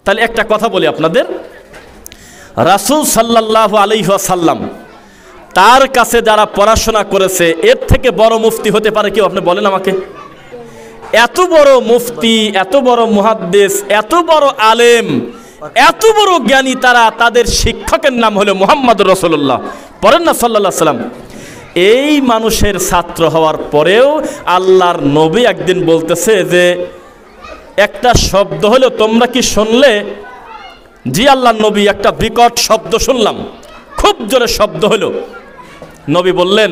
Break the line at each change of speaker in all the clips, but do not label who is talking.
তাহলে একটা কথা বলি আপনাদের, রাসূল সাল্লাল্লাহু আলাইহি ওয়াসাল্লাম তার কাছে যারা পড়াশোনা করেছে এর থেকে বড় মুফতি হতে পারে কেউ? আপনি বলেন আমাকে। এত বড় মুফতি, এত বড় মুহাদ্দিস, এত বড় আলেম, এত বড় জ্ঞানী, তাদের শিক্ষকের নাম হলো মুহাম্মদুর রাসূলুল্লাহ। পড়েন না সাল্লাল্লাহু আলাইহি ওয়াসাল্লাম। এই মানুষের ছাত্র হওয়ার পরেও আল্লাহর নবী একদিন বলতেছে যে একটা শব্দ হলো, তোমরা কি শুনলে? জি আল্লাহর নবী, একটা বিকট শব্দ শুনলাম, খুব জোরে শব্দ হলো। নবী বললেন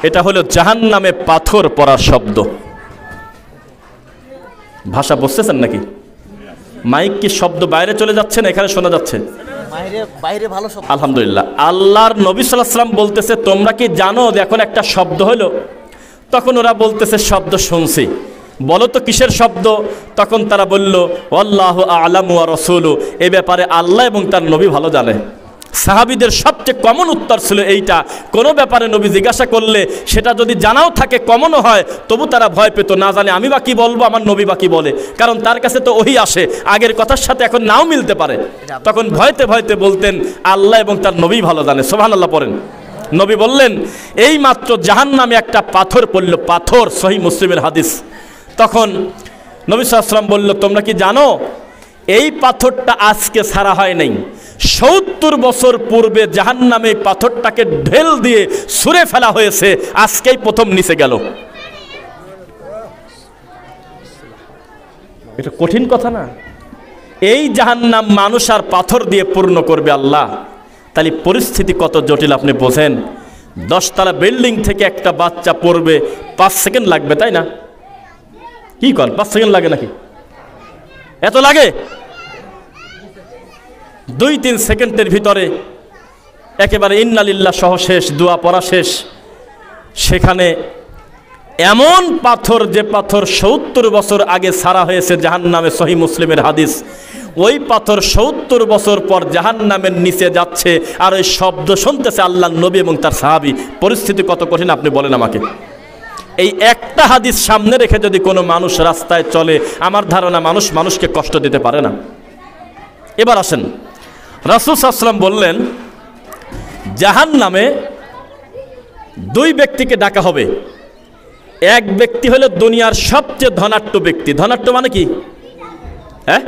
এটা হলো জাহান্নামে পাথর পড়ার শব্দ। ভাষা বুঝতেছেন নাকি? মাইক কি শব্দ বাইরে চলে যাচ্ছে না এখানে শোনা যাচ্ছে?
বাইরে ভালো শব্দ।
আলহামদুলিল্লাহ। আল্লাহর নবী সাল্লাল্লাহু আলাইহি ওয়াসাল্লাম বলতেছে তোমরা কি জানো যে এখন একটা শব্দ হলো? তখন ওরা বলতেছে শব্দ শুনছি। বলো তো কিসের শব্দ? তখন তারা বলল আল্লাহু আ'লামু ওয়া রাসূলু, এই ব্যাপারে আল্লাহ এবং তার নবী ভালো জানে। সাহাবীদের সবচেয়ে কমন উত্তর ছিল এইটা। কোনো ব্যাপারে নবী জিজ্ঞাসা করলে সেটা যদি জানাও থাকে, কমনও হয়, তবু তারা ভয় পেত, না জানে আমি বা কি বলবো, আমার নবী বা কি বলে, কারণ তার কাছে তো ওহী আসে, আগের কথার সাথে এখন নাও মিলতে পারে। তখন ভয়তে ভয়তে বলতেন আল্লাহ এবং তার নবী ভালো জানে। সুবহানাল্লাহ পড়েন। নবী বললেন এই মাত্র জাহান্নামে একটা পাথর পড়ল, পাথর, সহিহ মুসলিমের হাদিস। তখন নবী সাল্লাল্লাহু আলাইহি ওয়াসাল্লাম বলল তোমরা কি জানো এই পাথরটা আজকে ছাড়া হয় নাই, ৭০ বছর পূর্বে জাহান্নামে এই পাথরটাকে ঢেল দিয়ে ছুঁড়ে ফেলা হয়েছে, আজকেই প্রথম নিচে গেল। এটা কঠিন কথা না? এই জাহান্নাম মানুষ আর পাথর দিয়ে পূর্ণ করবে আল্লাহ। তাহলে পরিস্থিতি কত জটিল আপনি বোঝেন। 10 তলা বিল্ডিং থেকে একটা বাচ্চা পড়বে, 5 সেকেন্ড লাগবে, তাই না? কি কর, 5 সেকেন্ড লাগে নাকি? এত লাগে? 2-3 সেকেন্ডের ভিতরে একেবারে ইন্নালিল্লাহ সহ শেষ, দোয়া পড়া শেষ। সেখানে এমন পাথর, যে পাথর ৭০ বছর আগে ছাড়া হয়েছে জাহান্নামে, সহিহ মুসলিমের হাদিস, ওই পাথর ৭০ বছর পর জাহান্নামের নিচে যাচ্ছে, আর ওই শব্দ শুনতেছে আল্লাহর নবী এবং তার সাহাবী। পরিস্থিতি কত কঠিন আপনি বলেন আমাকে। এই একটা হাদিস সামনে রেখে যদি কোনো মানুষ রাস্তায় চলে, আমার ধারণা মানুষ মানুষকে কষ্ট দিতে পারে না। এবার আসেন, রাসূল সাল্লাল্লাহু আলাইহি ওয়াসাল্লাম বললেন জাহান্নামে 2 ব্যক্তিকে ডাকা হবে। এক ব্যক্তি হলো দুনিয়ার সবচেয়ে ধনাঢ্য ব্যক্তি। ধনাঢ্য মানে কি? হ্যাঁ,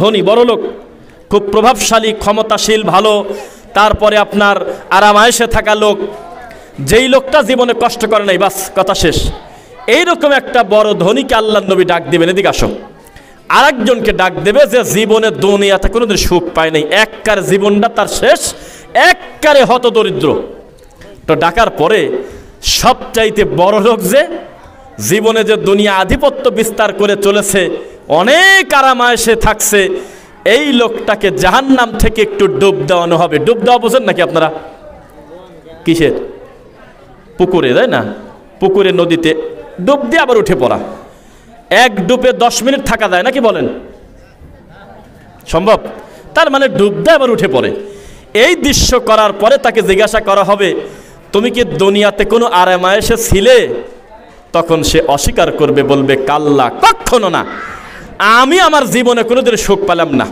ধনী, বড় লোক, খুব প্রভাবশালী, ক্ষমতাশীল, ভালো, তারপরে আপনার আরামায়েশে থাকা লোক, যেই লোকটা জীবনে কষ্ট করে নাই, বাস কথা শেষ। এইরকম একটা বড় ধনীকে আল্লাহর নবী ডাক দিবেন, এদিকে আসো। আরেকজনকে ডাক দেবে যে জীবনে দুনিয়াতে কোনোদিন সুখ পায় নাই, এককার জীবনটা তার শেষ, এককারে হতদরিদ্র। তো ডাকার পরে সবচাইতে বড় লোক, যে জীবনে যে দুনিয়া আধিপত্য বিস্তার করে চলেছে, অনেক আরামায়েশে থাকছে, এই লোকটাকে জাহান্নাম থেকে একটু ডুব দেওয়ানো হবে। ডুব দেওয়া বোঝেন নাকি আপনারা? কিসের? পুকুরে, তাই না? পুকুরে, নদীতে ডুব দিয়ে আবার উঠে পড়া। এক ডুবে 10 মিনিট থাকা যায় নাকি বলেন? সম্ভব? তার মানে ডুব দেয় আবার উঠে পড়ে। এই দৃশ্য করার পরে তাকে জিজ্ঞাসা করা হবে তুমি কি দুনিয়াতে কোনো আরামায়েশে ছিলে? তখন সে অস্বীকার করবে, বলবে কাল্লা, কখনো না, আমি আমার জীবনে কোনোদিন সুখ পেলাম না।